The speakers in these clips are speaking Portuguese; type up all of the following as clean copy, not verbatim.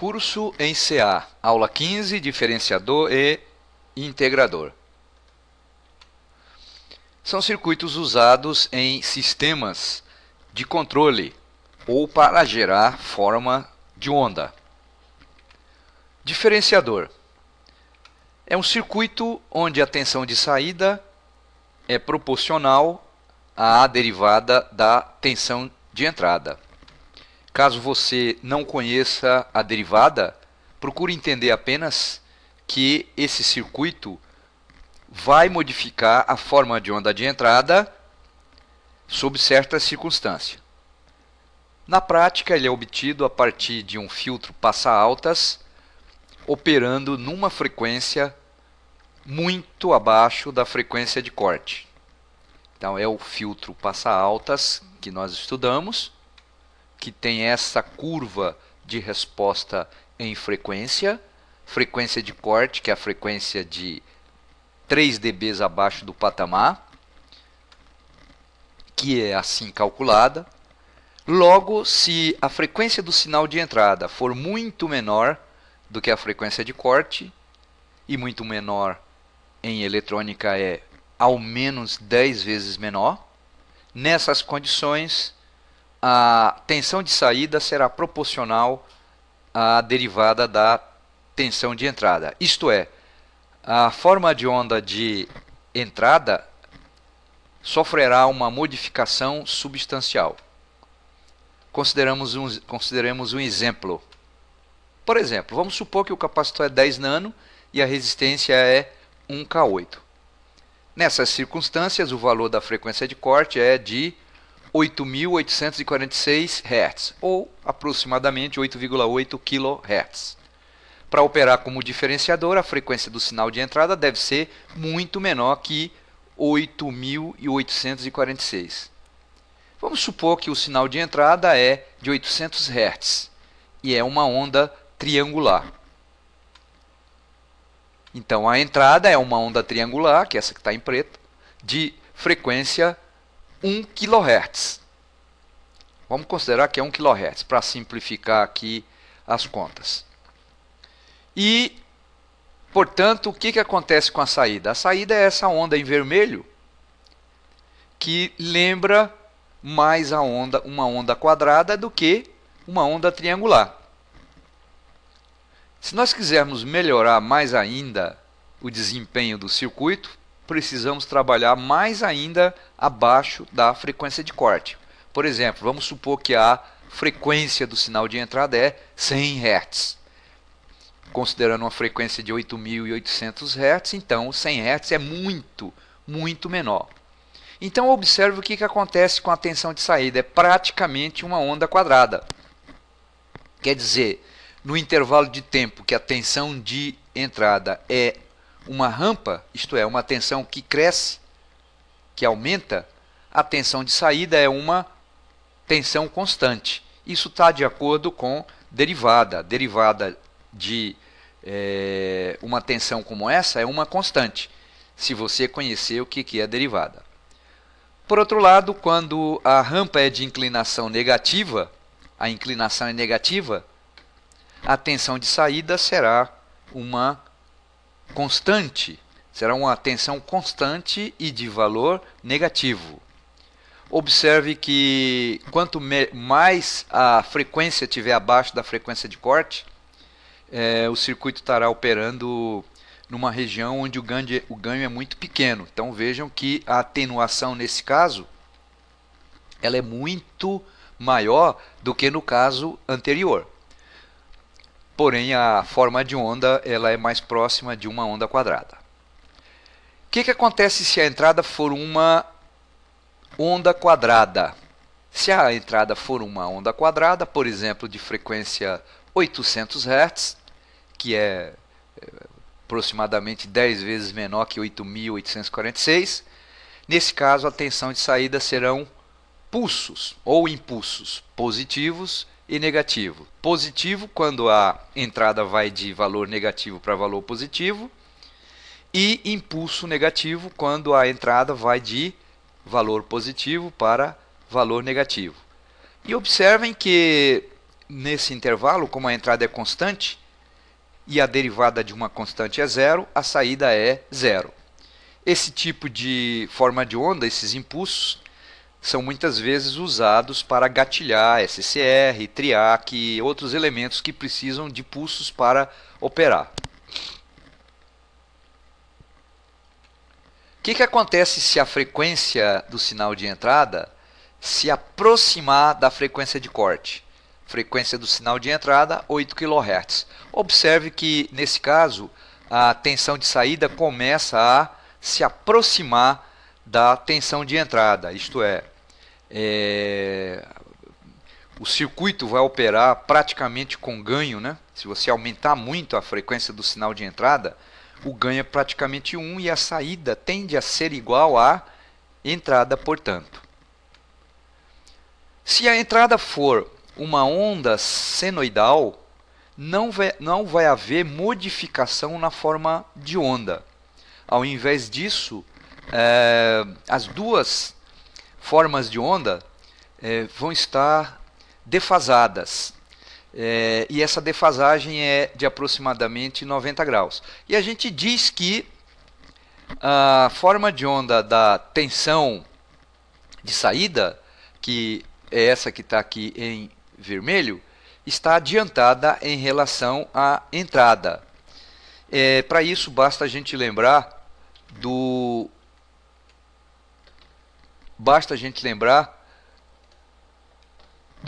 Curso em CA, aula 15, diferenciador e integrador. São circuitos usados em sistemas de controle ou para gerar forma de onda. Diferenciador é um circuito onde a tensão de saída é proporcional à derivada da tensão de entrada. Caso você não conheça a derivada, procure entender apenas que esse circuito vai modificar a forma de onda de entrada sob certas circunstâncias. Na prática, ele é obtido a partir de um filtro passa-altas operando numa frequência muito abaixo da frequência de corte. Então, é o filtro passa-altas que nós estudamos, que tem essa curva de resposta em frequência, frequência de corte, que é a frequência de 3 dB abaixo do patamar, que é assim calculada. Logo, se a frequência do sinal de entrada for muito menor do que a frequência de corte, e muito menor em eletrônica é ao menos 10 vezes menor, nessas condições a tensão de saída será proporcional à derivada da tensão de entrada. Isto é, a forma de onda de entrada sofrerá uma modificação substancial. Consideremos um exemplo. Por exemplo, vamos supor que o capacitor é 10 nano e a resistência é 1K8. Nessas circunstâncias, o valor da frequência de corte é de 8.846 Hz, ou aproximadamente 8,8 kHz. Para operar como diferenciador, a frequência do sinal de entrada deve ser muito menor que 8.846. Vamos supor que o sinal de entrada é de 800 Hz e é uma onda triangular. Então, a entrada é uma onda triangular, que é essa que está em preto, de frequência 1 kHz. Vamos considerar que é 1 kHz, para simplificar aqui as contas. E, portanto, o que acontece com a saída? A saída é essa onda em vermelho, que lembra mais uma onda quadrada do que uma onda triangular. Se nós quisermos melhorar mais ainda o desempenho do circuito, precisamos trabalhar mais ainda abaixo da frequência de corte. Por exemplo, vamos supor que a frequência do sinal de entrada é 100 Hz. Considerando uma frequência de 8.800 Hz, então 100 Hz é muito, muito menor. Então observe o que acontece com a tensão de saída. É praticamente uma onda quadrada. Quer dizer, no intervalo de tempo que a tensão de entrada é uma rampa, isto é, uma tensão que cresce, que aumenta, a tensão de saída é uma tensão constante. Isso está de acordo com derivada. A derivada de uma tensão como essa é uma constante, se você conhecer o que é a derivada. Por outro lado, quando a rampa é de inclinação negativa, a inclinação é negativa, a tensão de saída será uma constante, será uma tensão constante e de valor negativo. Observe que quanto mais a frequência estiver abaixo da frequência de corte, o circuito estará operando numa região onde o ganho é muito pequeno. Então vejam que a atenuação nesse caso ela é muito maior do que no caso anterior. Porém, a forma de onda ela é mais próxima de uma onda quadrada. O que acontece se a entrada for uma onda quadrada? Se a entrada for uma onda quadrada, por exemplo, de frequência 800 Hz, que é aproximadamente 10 vezes menor que 8.846, nesse caso a tensão de saída serão pulsos ou impulsos positivos e negativo. Positivo quando a entrada vai de valor negativo para valor positivo, e impulso negativo quando a entrada vai de valor positivo para valor negativo. E observem que nesse intervalo, como a entrada é constante e a derivada de uma constante é zero, a saída é zero. Esse tipo de forma de onda, esses impulsos, são muitas vezes usados para gatilhar SCR, TRIAC e outros elementos que precisam de pulsos para operar. O que acontece se a frequência do sinal de entrada se aproximar da frequência de corte? Frequência do sinal de entrada, 8 kHz. Observe que, nesse caso, a tensão de saída começa a se aproximar da tensão de entrada, isto é, o circuito vai operar praticamente com ganho, né? Se você aumentar muito a frequência do sinal de entrada, o ganho é praticamente 1 e a saída tende a ser igual à entrada, portanto. Se a entrada for uma onda senoidal, não vai haver modificação na forma de onda. Ao invés disso, as duas formas de onda vão estar defasadas. E essa defasagem é de aproximadamente 90 graus. E a gente diz que a forma de onda da tensão de saída, que é essa que está aqui em vermelho, está adiantada em relação à entrada. Para isso, basta a gente lembrar do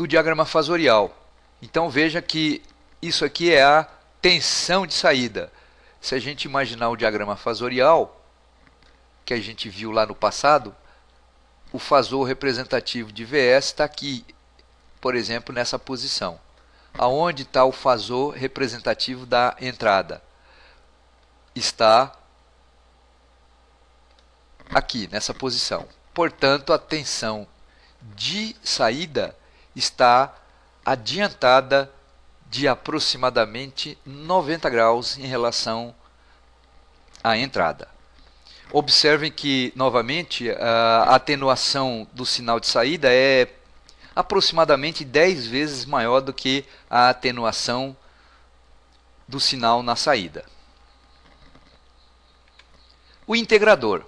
diagrama fasorial. Então veja que isso aqui é a tensão de saída. Se a gente imaginar o diagrama fasorial, que a gente viu lá no passado, o fasor representativo de Vs está aqui, por exemplo, nessa posição. Aonde está o fasor representativo da entrada? Está aqui, nessa posição. Portanto, a tensão de saída está adiantada de aproximadamente 90 graus em relação à entrada. Observem que, novamente, a atenuação do sinal de saída é aproximadamente 10 vezes maior do que a atenuação do sinal na saída. O integrador.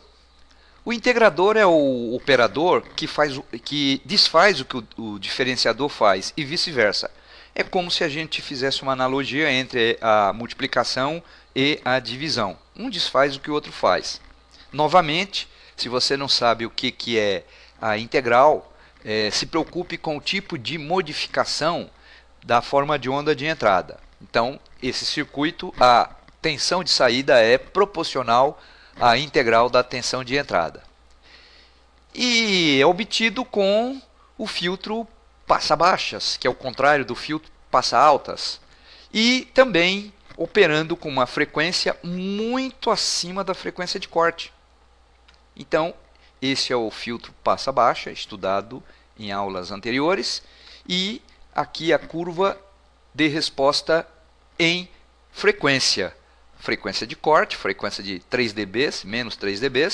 O integrador é o operador que desfaz o que o diferenciador faz e vice-versa. É como se a gente fizesse uma analogia entre a multiplicação e a divisão. Um desfaz o que o outro faz. Novamente, se você não sabe o que é a integral, se preocupe com o tipo de modificação da forma de onda de entrada. Então, esse circuito, a tensão de saída é proporcional à integral da tensão de entrada. E é obtido com o filtro passa-baixas, que é o contrário do filtro passa-altas. E também operando com uma frequência muito acima da frequência de corte. Então, esse é o filtro passa-baixa, estudado em aulas anteriores. E aqui a curva de resposta em frequência. Frequência de corte, frequência de 3 dB, menos 3 dB.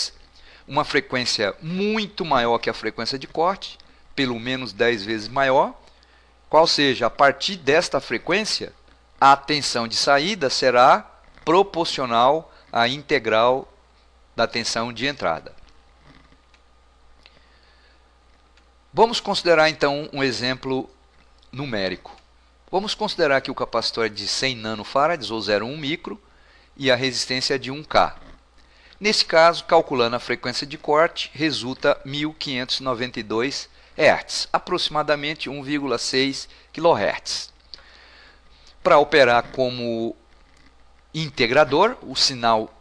Uma frequência muito maior que a frequência de corte, pelo menos 10 vezes maior. Qual seja, a partir desta frequência, a tensão de saída será proporcional à integral da tensão de entrada. Vamos considerar então um exemplo numérico. Vamos considerar que o capacitor é de 100 nanofarads ou 0,1 micro e a resistência é de 1K. Nesse caso, calculando a frequência de corte, resulta 1592 Hz, aproximadamente 1,6 kHz. Para operar como integrador, o sinal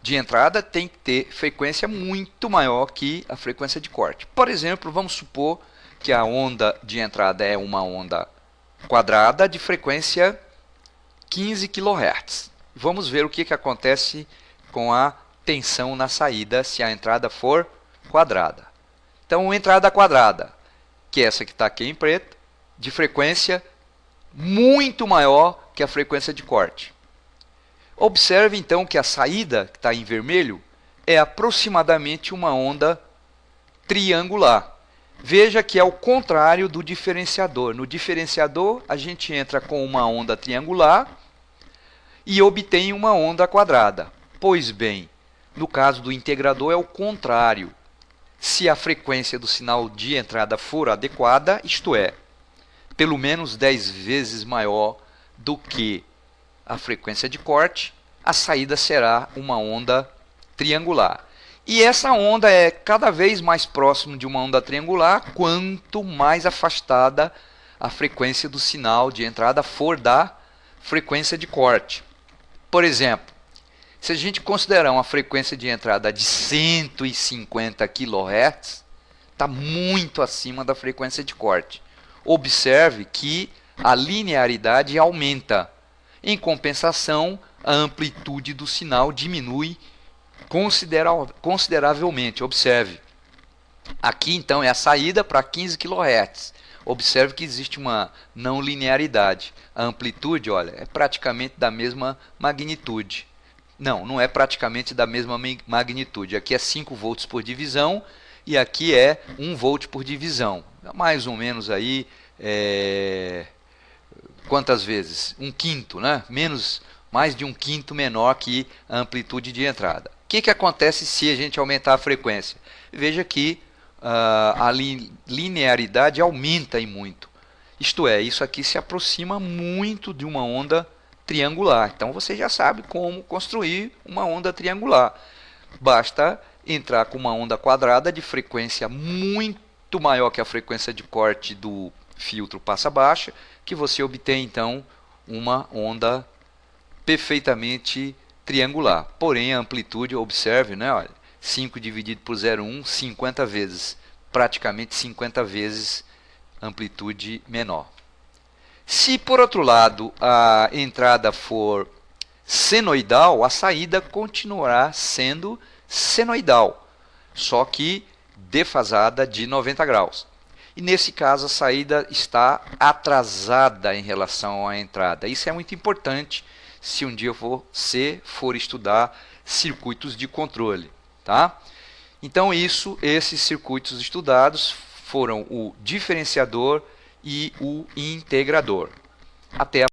de entrada tem que ter frequência muito maior que a frequência de corte. Por exemplo, vamos supor que a onda de entrada é uma onda quadrada de frequência 15 kHz. Vamos ver o que acontece com a tensão na saída se a entrada for quadrada. Então, entrada quadrada, que é essa que está aqui em preto, de frequência muito maior que a frequência de corte. Observe então que a saída, que está em vermelho, é aproximadamente uma onda triangular. Veja que é o contrário do diferenciador. No diferenciador, a gente entra com uma onda triangular e obtém uma onda quadrada. Pois bem, no caso do integrador é o contrário. Se a frequência do sinal de entrada for adequada, isto é, pelo menos 10 vezes maior do que a frequência de corte, a saída será uma onda triangular. E essa onda é cada vez mais próxima de uma onda triangular quanto mais afastada a frequência do sinal de entrada for da frequência de corte. Por exemplo, se a gente considerar uma frequência de entrada de 150 kHz, está muito acima da frequência de corte. Observe que a linearidade aumenta. Em compensação, a amplitude do sinal diminui consideravelmente. Observe. Aqui então é a saída para 15 kHz. Observe que existe uma não linearidade. A amplitude, olha, é praticamente da mesma magnitude. Não é praticamente da mesma magnitude. Aqui é 5 volts por divisão e aqui é 1 volt por divisão. Mais ou menos aí, quantas vezes? Um quinto, né? Mais de um quinto menor que a amplitude de entrada. O que acontece se a gente aumentar a frequência? Veja que a linearidade aumenta em muito. Isto é, isso aqui se aproxima muito de uma onda triangular. Então você já sabe como construir uma onda triangular. Basta entrar com uma onda quadrada de frequência muito maior que a frequência de corte do filtro passa baixa, que você obtém então uma onda perfeitamente triangular. Porém a amplitude, observe, né, olha, 5 dividido por 0,1, 50 vezes, praticamente 50 vezes amplitude menor. Se, por outro lado, a entrada for senoidal, a saída continuará sendo senoidal, só que defasada de 90 graus. E nesse caso a saída está atrasada em relação à entrada. Isso é muito importante se um dia você for estudar circuitos de controle, tá? Então esses circuitos estudados foram o diferenciador e o integrador. Até a